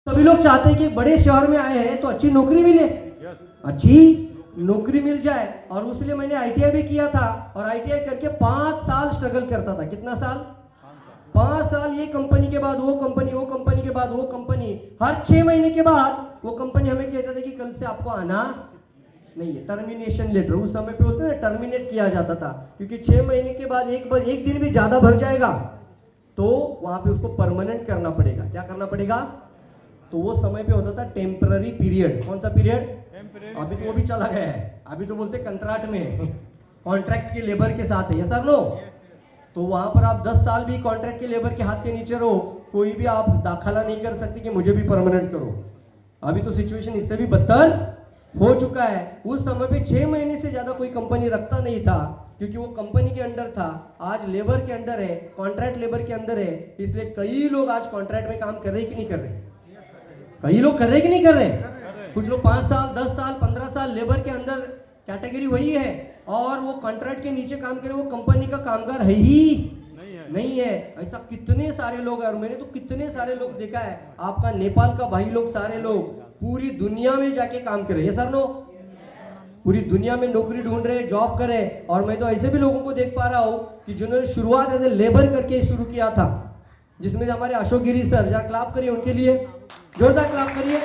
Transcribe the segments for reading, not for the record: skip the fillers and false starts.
सभी लोग चाहते हैं कि बड़े शहर में आए हैं तो अच्छी नौकरी मिले, अच्छी नौकरी मिल जाए। और उसलिए मैंने आईटीआई भी किया था और आईटीआई करके 5 साल स्ट्रगल करता था। कितना साल? 5 साल। ये कंपनी के बाद वो कंपनी, वो कंपनी के बाद वो कंपनी। हर 6 महीने के बाद वो कंपनी हमें कहता था कि कल से आपको आना नहीं है। टर्मिनेशन लेटर उस समय पे होते हैं, टर्मिनेट किया जाता था, क्योंकि 6 महीने के बाद एक दिन भी ज्यादा भर जाएगा तो वहां पे उसको परमानेंट करना पड़ेगा। क्या करना पड़ेगा? तो वो समय पे होता था टेम्पररी पीरियड। कौन सा पीरियड? अभी तो वो भी चला गया है, अभी तो बोलते कंट्रैक्ट में, कॉन्ट्रैक्ट के लेबर के साथ है। ये सर नो, तो वहां पर आप 10 साल भी कॉन्ट्रैक्ट के लेबर के हाथ के नीचे रहो, कोई भी आप दाखला नहीं कर सकते कि मुझे भी परमानेंट करो। अभी तो सिचुएशन इससे भी बदतर हो चुका है। उस समय पे 6 महीने से ज्यादा कोई कंपनी रखता नहीं था, क्योंकि वो कंपनी के अंडर था। आज लेबर के अंडर है, कॉन्ट्रैक्ट लेबर के अंदर है, इसलिए कई लोग आज कॉन्ट्रैक्ट में काम कर रहे कि नहीं कर रहे? कई लोग कर रहे कि नहीं कर रहे? कुछ लोग 5 साल 10 साल 15 साल लेबर के अंदर कैटेगरी वही है, और वो कॉन्ट्रैक्ट के नीचे काम करे, वो कंपनी का कामगार है ही नहीं है। ऐसा कितने सारे लोग हैं, और मैंने तो कितने सारे लोग देखा है। आपका नेपाल का भाई लोग सारे लोग पूरी दुनिया में जाके काम करे। ये सर नो, पूरी दुनिया में नौकरी ढूंढ रहे, जॉब करे। और मैं तो ऐसे भी लोगों को देख पा रहा हूँ कि जिन्होंने शुरुआत ऐसे लेबर करके शुरू किया था, जिसमें हमारे अशोक गिरी सर, जरा क्लैप करिए उनके लिए, जोरदार क्लैप करिए।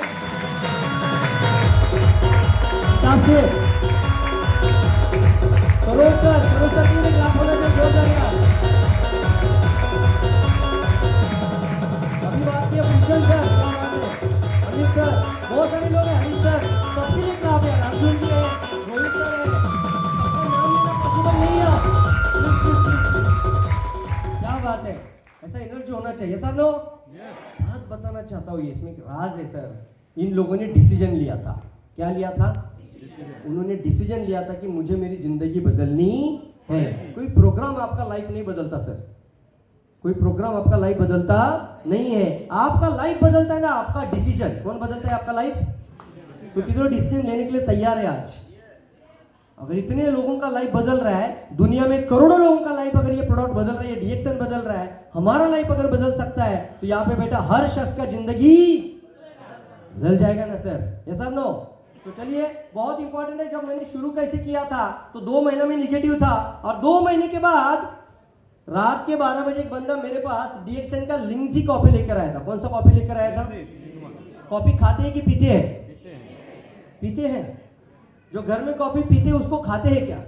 सरोज सर के लिए क्लैप होना चाहिए, जोरदार क्लैप। अभी बात किया भूषण सर, क्या बात है, अमित सर, बहुत सारे लोग हैं, हरीश सर, सबके लिए क्लैप है। राजू जी है, रोहित सर है, सबका नाम लेना पॉसिबल नहीं है। क्या बात है, ऐसा एनर्जी होना चाहिए सर। लो बात बताना चाहता हूँ, ये इसमें एक राज है सर। इन लोगों ने डिसीजन लिया था। क्या लिया था? उन्होंने डिसीजन लिया था कि मुझे मेरी जिंदगी बदलनी है। कोई प्रोग्राम आपका लाइफ नहीं बदलता सर, कोई प्रोग्राम आपका लाइफ बदलता नहीं है। आपका लाइफ बदलता है ना आपका डिसीजन। कौन बदलता है आपका लाइफ? तो कितने डिसीजन लेने के लिए तैयार है आज? अगर इतने लोगों का लाइफ बदल रहा है, दुनिया में करोड़ों लोगों का लाइफ अगर ये प्रोडक्ट बदल रहा है, ये डीएक्सन बदल रहा है, हमारा लाइफ अगर बदल सकता है, तो यहाँ पे बेटा हर शख्स का जिंदगी बदल जाएगा ना सर? ये सब नो। तो चलिए, बहुत इंपॉर्टेंट है। जब मैंने शुरू कैसे किया था तो 2 महीना में निगेटिव था, और 2 महीने के बाद रात के 12 बजे एक बंदा मेरे पास डीएक्सन का लिंक्सी कॉपी लेकर आया था। कौन सा कॉपी लेकर आया था? कॉपी खाते हैं कि पीते हैं? पीते हैं। जो घर में कॉफी पीते हैं उसको खाते हैं क्या?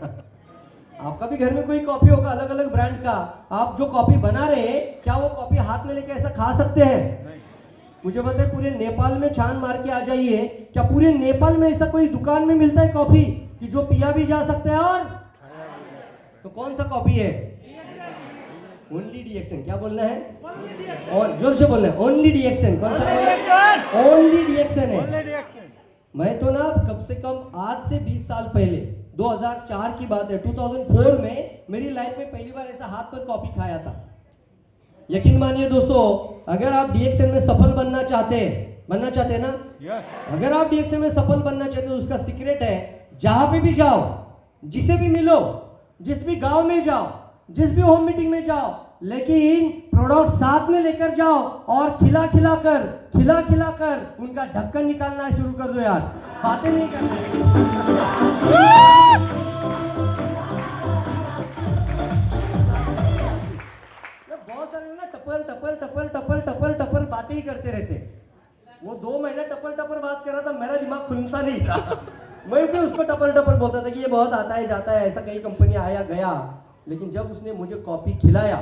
आपका भी घर में कोई कॉफी होगा अलग अलग ब्रांड का। आप जो कॉफी बना रहे हैं, क्या वो कॉफी हाथ में लेके ऐसा खा सकते हैं? मुझे पता है पूरे नेपाल में छान मार के आ जाइए, क्या पूरे नेपाल में ऐसा कोई दुकान में मिलता है कॉफी कि जो पिया भी जा सकता है? और तो कौन सा कॉफी है? ओनली डीएक्सन। क्या बोलना है? और जोर से बोलना है, ओनली डीएक्सन। कौन सा? ओनली डीएक्सन है। मैं तो ना कम से कम आज से 20 साल पहले, 2004 की बात है, 2004 में मेरी लाइफ में पहली बार ऐसा हाथ पर कॉफी खाया था। यकीन मानिए दोस्तों, अगर आप डीएक्सन में सफल बनना चाहते हैं ना, अगर आप डीएक्सन में सफल बनना चाहते हैं तो उसका सीक्रेट है, जहां पे भी जाओ, जिसे भी मिलो, जिस भी गांव में जाओ, जिस भी होम मीटिंग में जाओ, लेकिन प्रोडक्ट साथ में लेकर जाओ और खिला खिला कर उनका ढक्कन निकालना शुरू कर दो यार। बातें नहीं करते। बहुत सारे ना टपर बातें ही करते रहते। वो 2 महीना टपर बात कर रहा था, मेरा दिमाग खुलता नहीं था। मैं भी उसको टपर बोलता था कि ये बहुत आता है जाता है, ऐसा कई कंपनी आया गया। लेकिन जब उसने मुझे कॉफी खिलाया,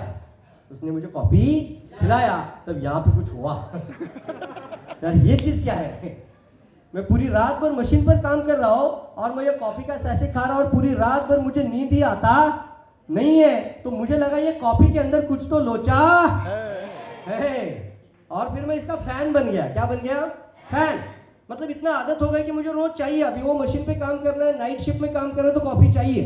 तब यहाँ पे कुछ हुआ। यार ये चीज क्या है? मैं पूरी रात भर मशीन पर काम कर रहा हूँ और मैं ये कॉफी का सैशे खा रहा हूँ और पूरी रात भर मुझे नींद ही आता नहीं है। तो मुझे लगा ये कॉफी के अंदर कुछ तो लोचा है। और फिर मैं इसका फैन बन गया। क्या बन गया? फैन। मतलब इतना आदत हो गई कि मुझे रोज चाहिए। अभी वो मशीन पे काम करना है, नाइट शिफ्ट में काम कर रहे तो कॉफी चाहिए।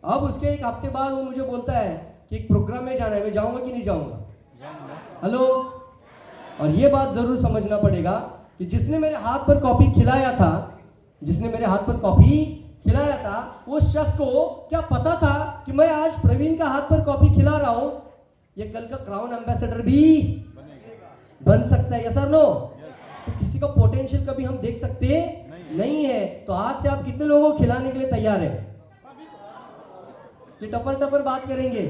अब उसके एक हफ्ते बाद वो मुझे बोलता है कि एक प्रोग्राम में जाना है, मैं जाऊंगा कि नहीं जाऊंगा? हेलो। और ये बात जरूर समझना पड़ेगा कि जिसने मेरे हाथ पर कॉफी खिलाया था, वो शख्स को क्या पता था कि मैं आज प्रवीण का हाथ पर कॉफी खिला रहा हूं, ये कल का क्राउन एम्बेसडर भी बन सकता है। यस और नो? किसी का पोटेंशियल कभी हम देख सकते नहीं है। तो आज से आप कितने लोगों को खिलाने के लिए तैयार है कि टपर टपर बात करेंगे?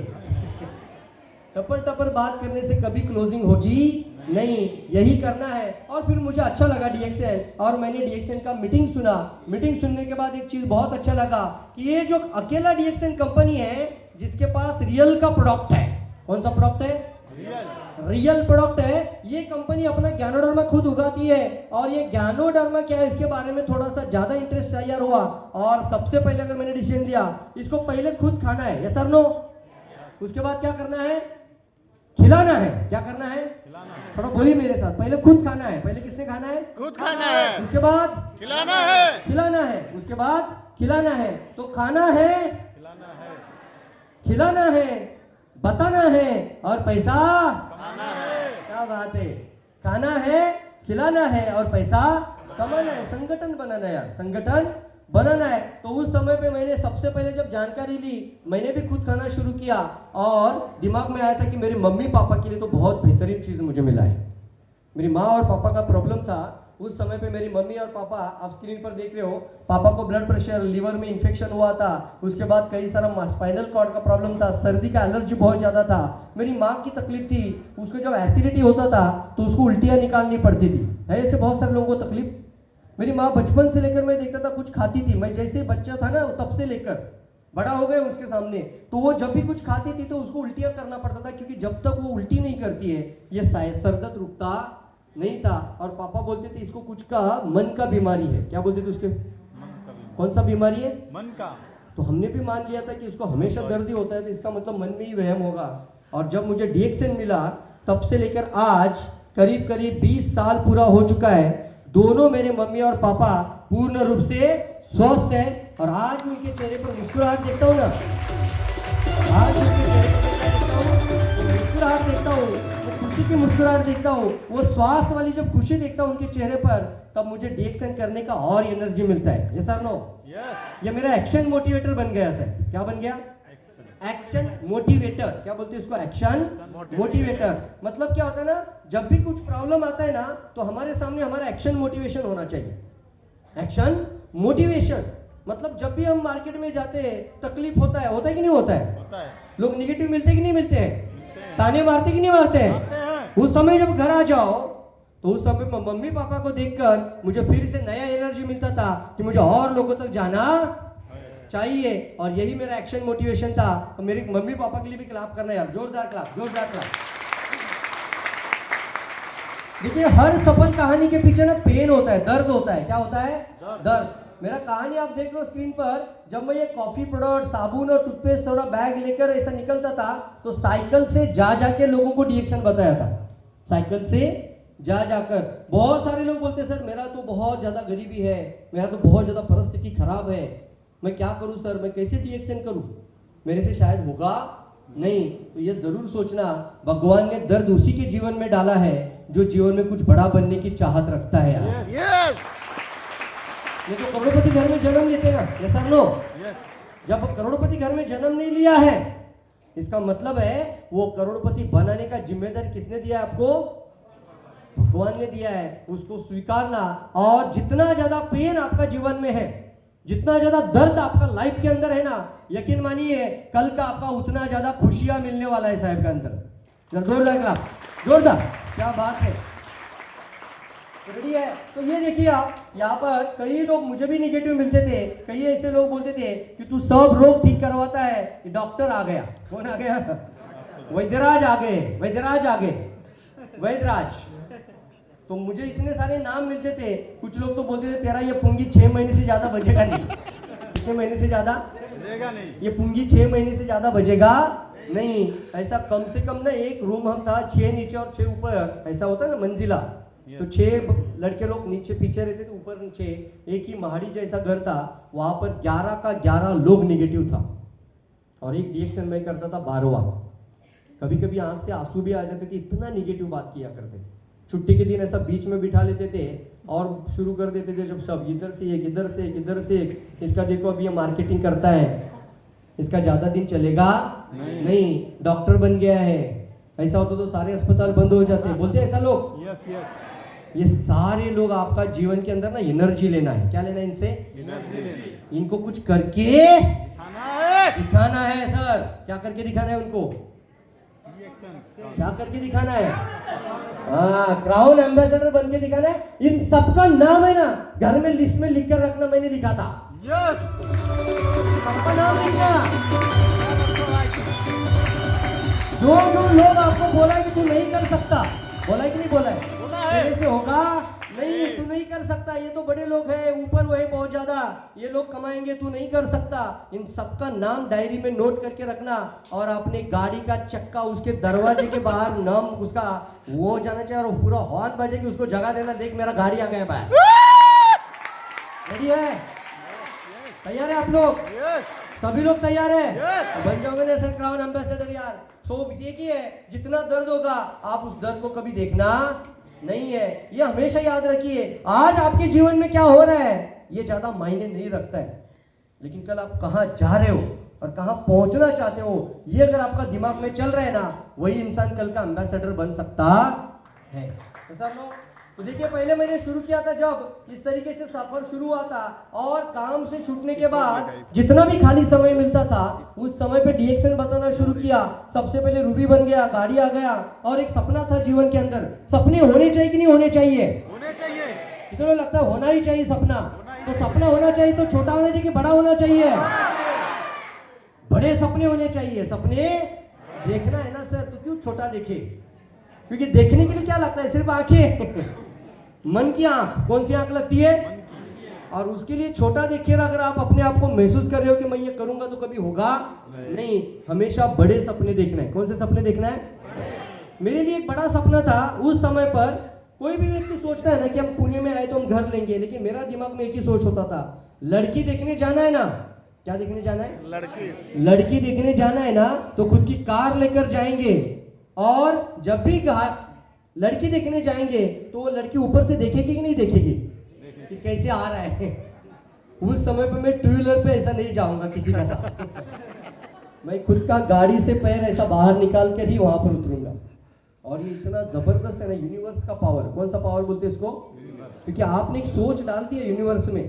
टपर टपर बात करने से कभी क्लोजिंग होगी नहीं, यही करना है। और फिर मुझे अच्छा लगा डीएक्सएन, और मैंने डीएक्सएन का मीटिंग सुना। मीटिंग सुनने के बाद एक चीज बहुत अच्छा लगा कि ये जो अकेला डीएक्सएन कंपनी है जिसके पास रियल का प्रोडक्ट है। कौन सा प्रोडक्ट है? रियल प्रोडक्ट है। ये कंपनी अपना ज्ञानोडर्मा खुद उगाती है, और ये ज्ञानोडर्मा क्या है इसके बारे में थोड़ा सा ज्यादा इंटरेस्ट तैयार हुआ। और सबसे पहले अगर मैंने डिसीजन लिया, इसको पहले खुद खाना है, यस और नो? उसके बाद क्या करना है? खिलाना है। क्या करना है? थोड़ा बोलिए मेरे साथ, पहले खुद खाना है। पहले किसने खाना है? खुद खाना है, उसके बाद खिलाना है, खिलाना है, उसके बाद खिलाना है। तो खाना है, खिलाना है, बताना है, और पैसा खाना है। क्या बात है? खाना है, खिलाना है, और पैसा कमाना है। संगठन बनाना है यार, संगठन बनाना है। तो उस समय पे मैंने सबसे पहले जब जानकारी ली, मैंने भी खुद खाना शुरू किया, और दिमाग में आया था कि मेरे मम्मी पापा के लिए तो बहुत बेहतरीन चीज मुझे मिला है। मेरी माँ और पापा का प्रॉब्लम था उस समय पे। मेरी मम्मी और पापा, आप स्क्रीन पर देख रहे हो, पापा को ब्लड प्रेशर, लीवर में इन्फेक्शन हुआ था, उसके बाद कई सारा स्पाइनल कॉर्ड का प्रॉब्लम था, सर्दी का एलर्जी बहुत ज्यादा था। मेरी माँ की तकलीफ थी, उसको जब एसिडिटी होता था तो उसको उल्टियाँ निकालनी पड़ती थी। है ऐसे बहुत सारे लोगों को तकलीफ। मेरी माँ बचपन से लेकर मैं देखता था कुछ खाती थी, मैं जैसे बच्चा था ना तब से लेकर बड़ा हो गए उसके सामने, तो वो जब भी कुछ खाती थी तो उसको उल्टियाँ करना पड़ता था, क्योंकि जब तक वो उल्टी नहीं करती है ये सरदर्द रुकता नहीं था। और पापा बोलते थे इसको कुछ का मन का बीमारी है। क्या बोलते थे उसके? कौन सा बीमारी है? मन का। तो हमने भी मान लिया था कि इसको हमेशा दर्द ही होता है, तो इसका मतलब मन में ही वहम होगा। और जब मुझे डीएक्सएन मिला तब से लेकर आज करीब करीब 20 साल पूरा हो चुका है। दोनों मेरे मम्मी और पापा पूर्ण रूप से स्वस्थ है, और आज उनके चेहरे पर मुस्कुराहट देखता हूँ ना, आज उनके चेहरे पर मुस्कुराहट देखता हूँ, खुशी की मुस्कुराहट देखता हूँ, वो स्वास्थ्य वाली जब खुशी देखता हूँ उनके चेहरे पर, तब मुझे डीएक्सएन करने का और एनर्जी मिलता है। ये सर नो, ये मेरा एक्शन मोटिवेटर बन गया सर। क्या बन गया? Action motivator. क्या बोलते हैं इसको? Action motivator. मतलब क्या होता है ना, जब भी कुछ प्रॉब्लम आता है ना तो हमारे सामने हमारा एक्शन मोटिवेशन होना चाहिए। एक्शन मोटिवेशन मतलब जब भी हम मार्केट में जाते हैं तकलीफ होता है कि नहीं होता है? होता है। लोग निगेटिव मिलते कि नहीं मिलते हैं? ताने मारते कि नहीं मारते हैं? उस समय जब घर आ जाओ तो उस समय मम्मी पापा को देखकर मुझे फिर से नया एनर्जी मिलता था कि मुझे और लोगों तक जाना चाहिए, और यही मेरा एक्शन मोटिवेशन था। तो मेरे मम्मी पापा के लिए भी क्लैप करना यार, जोरदार क्लैप, जोरदार क्लैप। देखिए हर सफल कहानी के पीछे ना पेन होता है, दर्द होता है। क्या होता है? दर्द। मेरा कहानी आप देख रहे हो स्क्रीन पर, जब मैं ये कॉफी प्रोडक्ट, साबुन और टूथपेस्ट थोड़ा बैग लेकर ऐसा निकलता था तो साइकिल से जा जाके लोगों को डीएक्सएन बताया था। साइकिल से जा जाकर बहुत सारे लोग बोलते सर मेरा तो बहुत ज्यादा गरीबी है, मेरा तो बहुत ज्यादा परिस्थिति खराब है, मैं क्या करूं सर, मैं कैसे डीएक्सएन करूं, मेरे से शायद होगा नहीं। तो ये जरूर सोचना भगवान ने दर्द उसी के जीवन में डाला है जो जीवन में कुछ बड़ा बनने की चाहत रखता है यार। यस। ये तो करोड़पति घर में जन्म लेते ना, यस और नो? जब करोड़पति घर में जन्म नहीं लिया है इसका मतलब है वो करोड़पति बनाने का जिम्मेदारी किसने दिया आपको? भगवान ने दिया है। उसको स्वीकारना, और जितना ज्यादा पेन आपका जीवन में है, जितना ज्यादा दर्द आपका लाइफ के अंदर है ना, यकीन मानिए कल का आपका उतना ज्यादा खुशियां मिलने वाला है साहब के अंदर। जोरदार क्लैप, जोरदार, क्या बात है। रेडी है? तो ये देखिए आप यहाँ पर कई लोग मुझे भी निगेटिव मिलते थे, कई ऐसे लोग बोलते थे कि तू सब रोग ठीक करवाता है, डॉक्टर आ गया। कौन आ गया? वैद्यराज आ गए, वैद्यराज आ गए, वैद्यराज। तो मुझे इतने सारे नाम मिलते थे। कुछ लोग तो बोलते थे तेरा ये पुंगी 6 महीने से ज्यादा बजेगा नहीं। कितने महीने से ज्यादा बजेगा नहीं? ये पुंगी 6 महीने से ज्यादा बजेगा नहीं। ऐसा कम से कम ना एक रूम हम था 6 नीचे और 6 ऊपर, ऐसा होता है ना मंजिला, तो 6 लड़के लोग नीचे पीछे रहते थे, ऊपर नीचे एक ही महाड़ी जैसा घर था। वहां पर 11 का 11 लोग निगेटिव था, और एक डीएक्सएन मैं करता था 12वां। कभी कभी आंख से आंसू भी आ जाते थे, इतना निगेटिव बात किया करते थे। छुट्टी के दिन ऐसा बीच में बिठा लेते थे और शुरू कर देते थे जब सब इधर से एक, इधर से एक, इधर से एक, इसका देखो अभी ये मार्केटिंग करता है, इसका ज्यादा दिन चलेगा नहीं, डॉक्टर बन गया है। ऐसा होता तो सारे अस्पताल बंद हो जाते, बोलते ऐसा लोग। Yes yes. ये सारे लोग आपका जीवन के अंदर ना एनर्जी लेना है। क्या लेना है इनसे? एनर्जी लेनी। इनको कुछ करके खाना है। दिखाना है। सर क्या करके दिखाना है उनको? रिएक्शन। क्या करके दिखाना है? हाँ, क्राउन एम्बेसडर बन के दिखाना है। इन सबका नाम है ना घर में लिस्ट में लिख कर रखना, मैंने लिखा था। यस। सबका नाम लिखना। जो जो लोग आपको बोला है कि तू नहीं कर सकता, बोला है कि नहीं बोला है? बोला है। तेरे से होगा नहीं, तू नहीं कर सकता, ये तो बड़े लोग हैं, ऊपर वो है बहुत ज्यादा, ये लोग कमाएंगे, तू नहीं कर सकता। इन सबका नाम डायरी में नोट करके रखना और अपने गाड़ी का चक्का उसके दरवाजे के बाहर नाम उसका वो जाना चाहिए और पूरा हॉर्न बजे कि उसको जगह देना, देख मेरा गाड़ी आ गया बाहर। रेडी है? तैयार है आप लोग? यस। सभी लोग तैयार है? Yes. बन जाओगे ना सर क्राउन एम्बेसडर यार। सो देखिए जितना दर्द होगा आप उस दर्द को कभी देखना नहीं है। ये हमेशा याद रखिए, आज आपके जीवन में क्या हो रहा है ये ज्यादा मायने नहीं रखता है, लेकिन कल आप कहाँ जा रहे हो और कहाँ पहुंचना चाहते हो, ये अगर आपका दिमाग में चल रहा है ना, वही इंसान कल का एम्बेसडर बन सकता है। तो सर लोग तो देखिए, पहले मैंने शुरू किया था जब इस तरीके से सफर शुरू हुआ था और काम से छूटने के बाद जितना भी खाली समय मिलता था उस समय पे डीएक्शन बताना शुरू किया। सबसे पहले रूबी बन गया, गाड़ी आ गया और एक सपना था जीवन के अंदर। सपने होने चाहिए कि नहीं होने चाहिए? होने चाहिए। कितनों लगता है होना ही चाहिए सपना? तो सपना होना चाहिए तो छोटा होना चाहिए कि बड़ा होना चाहिए? बड़े सपने होने चाहिए। सपने देखना है ना सर, तो क्यों छोटा देखे? क्योंकि देखने के लिए क्या लगता है? सिर्फ आंखें मन की आंख। कौन सी आंख लगती है? और उसके लिए छोटा देखिए, अगर आप अपने आप को महसूस कर रहे हो कि मैं ये करूंगा तो कभी होगा नहीं। हमेशा बड़े सपने देखना है। कौन से सपने देखना है? मेरे लिए एक बड़ा सपना था उस समय पर। कोई भी व्यक्ति सोचता है ना कि हम पुणे में आए तो हम घर लेंगे, लेकिन मेरा दिमाग में एक ही सोच होता था, लड़की देखने जाना है ना। क्या देखने जाना है? लड़की। लड़की देखने जाना है ना तो खुद की कार लेकर जाएंगे और जब भी लड़की देखने जाएंगे तो वो लड़की ऊपर से देखेगी कि नहीं देखेगी कि कैसे आ रहा है। उस समय पे मैं टू व्हीलर पे ऐसा नहीं जाऊंगा किसी का साथ, मैं खुद का गाड़ी से पैर ऐसा बाहर निकाल कर ही वहां पर उतरूंगा। और ये इतना जबरदस्त है ना, यूनिवर्स का पावर। कौन सा पावर बोलते हैं इसको? क्योंकि आपने एक सोच डाल दी है यूनिवर्स में,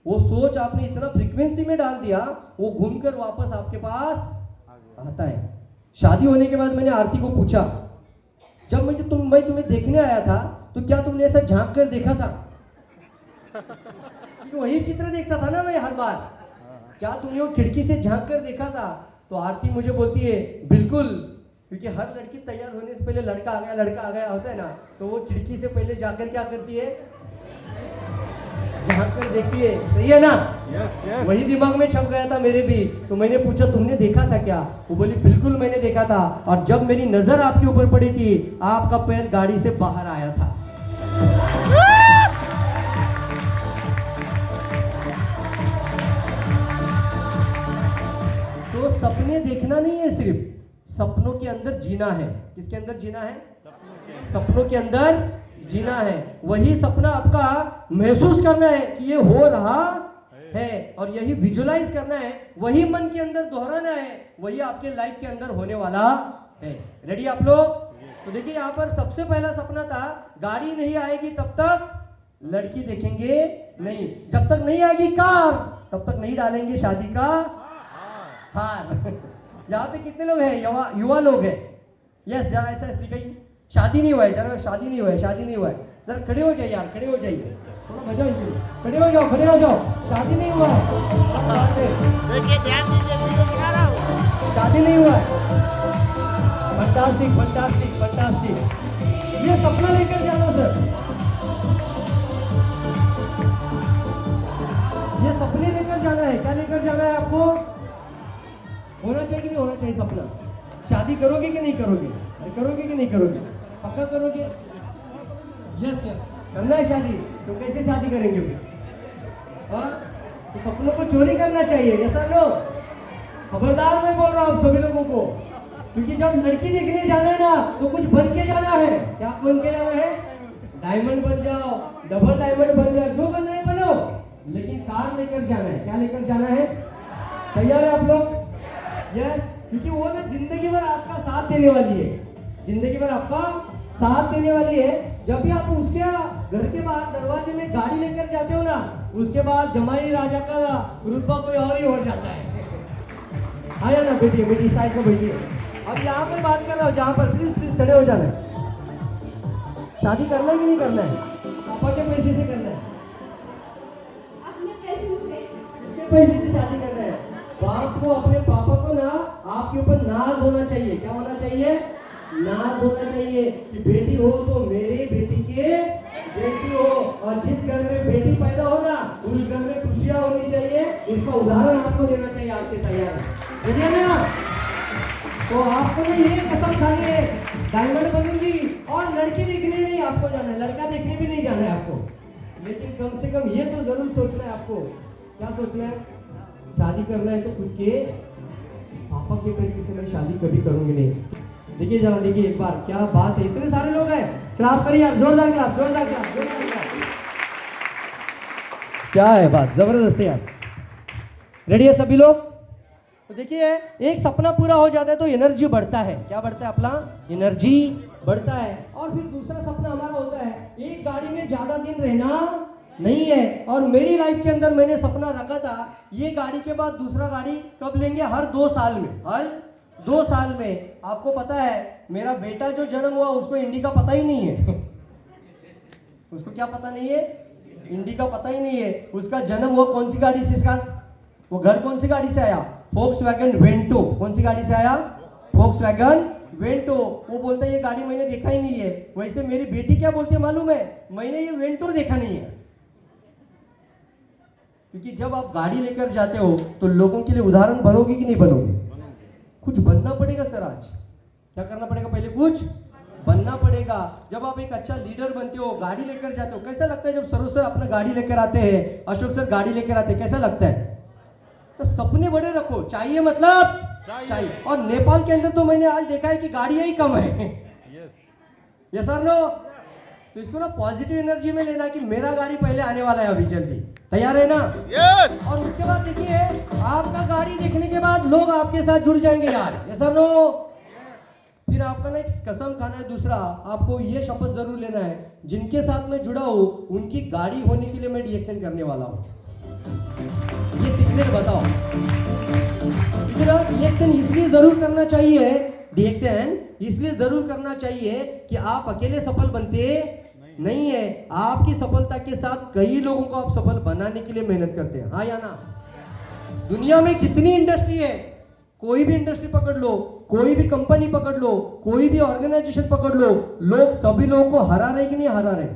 वो सोच आपने इतना फ्रीक्वेंसी में डाल दिया, वो घूमकर वापस आपके पास आता है। शादी होने के बाद मैंने आरती को पूछा, जब मैं तुम्हें देखने आया था तो क्या तुमने ऐसा झांक कर देखा था? क्योंकि वही चित्र देखता था ना मैं हर बार। क्या तुमने वो खिड़की से झांक कर देखा था? तो आरती मुझे बोलती है बिल्कुल, क्योंकि हर लड़की तैयार होने से पहले लड़का आ गया होता है ना, तो वो खिड़की से पहले जाकर क्या करती है? झांक कर देखती है। सही है ना? Yes yes. वही दिमाग में छप गया था मेरे भी। तो मैंने पूछा तुमने देखा था क्या? वो बोली बिल्कुल मैंने देखा था, और जब मेरी नजर आपके ऊपर पड़ी थी आपका पैर गाड़ी से बाहर आया था। तो सपने देखना नहीं है, सिर्फ सपनों के अंदर जीना है। किसके अंदर जीना है? सपनों के अंदर जीना है। वही सपना आपका महसूस करना है कि ये हो रहा है, और यही विजुलाइज करना है, वही मन के अंदर दोहराना है, वही आपके लाइफ के अंदर होने वाला है। रेडी आप लोग? तो देखिए यहाँ पर सबसे पहला सपना था, गाड़ी नहीं आएगी तब तक लड़की देखेंगे नहीं, जब तक नहीं आएगी कार तब तक नहीं डालेंगे शादी का हार। यहाँ पे कितने लोग हैं? युवा लोग हैं। यस, जरा ऐसा दिखाइए। शादी नहीं हुआ है, जरा शादी नहीं हुआ है, शादी नहीं हुआ है। जरा खड़े हो जाइए यार, खड़े हो जाइए, थोड़ा बजाओ इनके लिए। खड़े हो जाओ, खड़े हो जाओ। शादी नहीं हुआ है, देखिए ध्यान दीजिए, वीडियो बना रहा हूँ। शादी नहीं हुआ है। Fantastic fantastic fantastic. ये सपना लेकर जाना सर, ये सपने लेकर जाना है। क्या लेकर जाना है आपको? होना चाहिए कि नहीं होना चाहिए सपना? शादी करोगे कि नहीं करोगे? करोगे कि नहीं करोगे? पक्का करोगे? यस यस, करना है शादी। तो कैसे शादी करेंगे फिर? हाँ, तो सपनों को चोरी करना चाहिए। ऐसा लो, खबरदार मैं बोल रहा हूँ आप सभी लोगों को, क्योंकि जब लड़की देखने जाना है ना तो कुछ बन के जाना है। क्या बन के जाना है? डायमंड बन जाओ, डबल डायमंड बन जाओ, जो बनना है बनो, लेकिन कार लेकर जाना है। क्या लेकर जाना है? तैयार है आप लोग? यस, क्योंकि वो ना जिंदगी भर आपका साथ देने वाली है, जिंदगी भर आपका साथ देने वाली है। जब भी आप उसके घर के बाहर दरवाजे में गाड़ी लेकर जाते हो ना, उसके बाद जमाई राजा का रुतबा कोई और ही हो जाता है। आया ना बेटी, बेटी साइड में बैठी है। अब यहाँ पर बात कर रहा हूँ, जहाँ पर प्लीज प्लीज खड़े हो जाना है। शादी करना है कि नहीं करना है? पापा के पैसे से करना है? किसके पैसे से शादी करना है? बाप को, अपने पापा को ना आपके ऊपर नाज होना चाहिए। क्या होना चाहिए? नाज होना चाहिए कि बेटी हो तो मेरे बेटी के बेटी हो। और जिस घर में बेटी पैदा होगा उस घर में खुशियां होनी चाहिए। इसका उदाहरण आपको देना चाहिए। आपके तैयार है ना? तो आपको ना ये कसम खानी है, डायमंड बनूंगी और लड़की देखने नहीं आपको जाना है, लड़का देखने भी नहीं जाना है आपको। लेकिन कम से कम ये तो जरूर सोचना है आपको। क्या सोचना है? शादी करना है तो खुद के पापा के पैसे से मैं शादी कभी करूंगी नहीं। देखिए जरा, देखिए एक बार, क्या बात है। इतने सारे लोग हैं, क्लैप करिए यार, जोरदार क्लैप, जोरदार क्लैप, जोरदार क्लैप। क्या है बात, जबरदस्त है यार। रेडी है सभी लोग? तो देखिए, एक सपना पूरा हो जाता है तो एनर्जी बढ़ता है। क्या बढ़ता है? अपना एनर्जी बढ़ता है। और फिर दूसरा सपना हमारा होता है, एक गाड़ी में ज्यादा दिन रहना नहीं है। और मेरी लाइफ के अंदर मैंने सपना रखा था, ये गाड़ी के बाद दूसरा गाड़ी कब लेंगे? हर 2 साल में। हर 2 साल में। आपको पता है, मेरा बेटा जो जन्म हुआ उसको इंडी का पता ही नहीं है। उसको क्या पता नहीं है? इंडी का पता ही नहीं है। उसका जन्म हुआ कौन सी गाड़ी से? इसका वो घर कौन सी गाड़ी से आया? Volkswagen Vento. कौन सी गाड़ी से आया? Volkswagen Vento. वो बोलता है ये गाड़ी मैंने देखा ही नहीं है। वैसे मेरी बेटी क्या बोलती है मालूम है? मैंने ये वेंटो देखा नहीं है। क्योंकि जब आप गाड़ी लेकर जाते हो तो लोगों के लिए उदाहरण बनोगे कि नहीं बनोगे? कुछ बनना पड़ेगा सर। आज क्या करना पड़ेगा? पहले कुछ बनना पड़ेगा। जब आप एक अच्छा लीडर बनते हो, गाड़ी लेकर जाते हो, कैसा लगता है जब सरोज सर अपना गाड़ी लेकर आते हैं, अशोक सर गाड़ी लेकर आते हैं, कैसा लगता है? तो सपने बड़े रखो। चाहिए मतलब चाहिए। और नेपाल के अंदर तो मैंने आज देखा है कि गाड़ियां ही कम है। Yes sir no? तो इसको ना पॉजिटिव एनर्जी में लेना कि मेरा गाड़ी पहले आने वाला है अभी जल्दी। तैयार है ना? यस। और उसके बाद देखिए, आपका गाड़ी देखने के बाद लोग आपके साथ जुड़ जाएंगे यार। Yes sir no? फिर आपका ना एक कसम खाना है। दूसरा, आपको ये शपथ जरूर लेना है, जिनके साथ मैं जुड़ा हूं उनकी गाड़ी होने के लिए मैं डीएक्शन करने वाला हूं। ये सीक्रेट बताओ। डीएक्शन इसलिए जरूर करना चाहिए, डीएक्शन इसलिए जरूर करना चाहिए कि आप अकेले सफल बनते नहीं है। आपकी सफलता के साथ कई लोगों को आप सफल बनाने के लिए मेहनत करते हैं। हाँ या ना? दुनिया में कितनी इंडस्ट्री है, कोई भी इंडस्ट्री पकड़ लो, कोई भी कंपनी पकड़ लो, कोई भी ऑर्गेनाइजेशन पकड़ लो, लोग सभी लोगों को हरा रहे कि नहीं हरा रहे?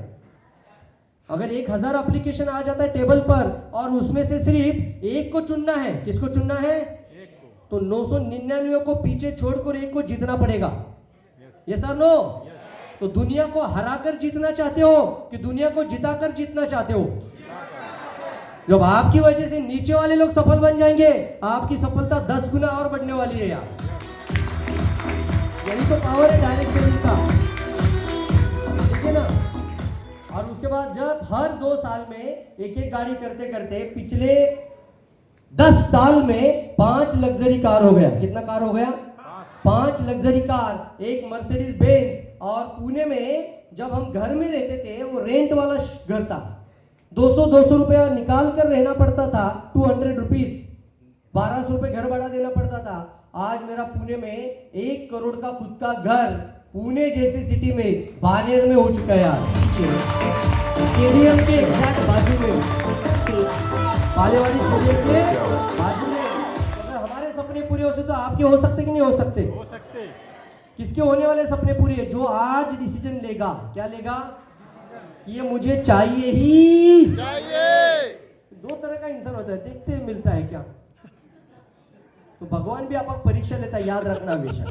अगर 1000 एप्लीकेशन आ जाता है टेबल पर और उसमें से सिर्फ एक को चुनना है, किसको चुनना है? तो 999 को पीछे छोड़कर एक को जीतना पड़ेगा। ये सर नो? तो दुनिया को हराकर जीतना चाहते हो कि दुनिया को जिताकर जीतना चाहते हो? जब आपकी वजह से नीचे वाले लोग सफल बन जाएंगे, आपकी सफलता 10 गुना और बढ़ने वाली है यार। यही तो पावर है डायरेक्ट सेलिंग का, ठीक है ना? और उसके बाद जब हर 2 साल में एक एक गाड़ी करते करते पिछले 10 साल में 5 लग्जरी कार हो गया। कितना कार हो गया? 5 लग्जरी कार, एक मर्सिडीज बेंज। और पुणे में जब हम घर में रहते थे, वो रेंट वाला घर था, 200 रुपया निकाल कर रहना पड़ता था। 200 रुपीज, 1200 रुपये घर भाड़ा देना पड़ता था। आज मेरा पुणे में 1 करोड़ का खुद का घर, पुणे जैसी सिटी में, बानेर में हो चुका है यार। स्टेडियम के एग्जैक्ट बाजू में, बालेवाड़ी स्टेडियम के बाजू में। अगर हमारे सपने पूरे हो सकते तो आपके हो सकते कि नहीं हो सकते? हो सकते। किसके होने वाले सपने पूरे है? जो आज डिसीजन लेगा। क्या लेगा? ये मुझे चाहिए ही चाहिए। 2 तरह का इंसान होता है, देखते हैं मिलता है क्या। तो भगवान भी आपका परीक्षा लेता है, याद रखना हमेशा।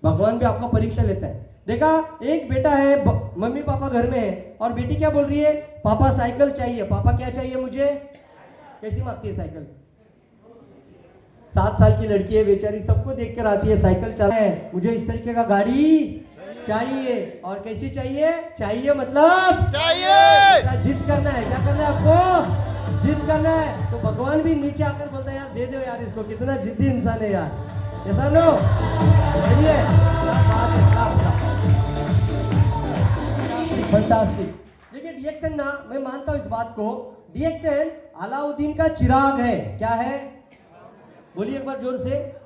भगवान भी आपका परीक्षा लेता है। देखा, एक बेटा है, मम्मी पापा घर में है और बेटी क्या बोल रही है? पापा साइकिल चाहिए। पापा क्या चाहिए मुझे? कैसी मांगती है साइकिल? 7 साल की लड़की है बेचारी, सबको देखकर आती है, साइकिल चला है, मुझे इस तरीके का गाड़ी चाहिए। और कैसी चाहिए? चाहिए मतलब चाहिए। जिद करना है। क्या करना है आपको? जिद करना है। तो भगवान भी नीचे आकर बोलता है यार दे दो यार इसको, कितना जिद्दी इंसान है यार। ऐसा लो, क्या बात है, क्या फंटास्टिक। देखिए डीएक्सएन ना, मैं मानता हूं इस बात को, डीएक्सएन अलाउद्दीन का चिराग है। क्या है? बोलिए एक बार जोर से।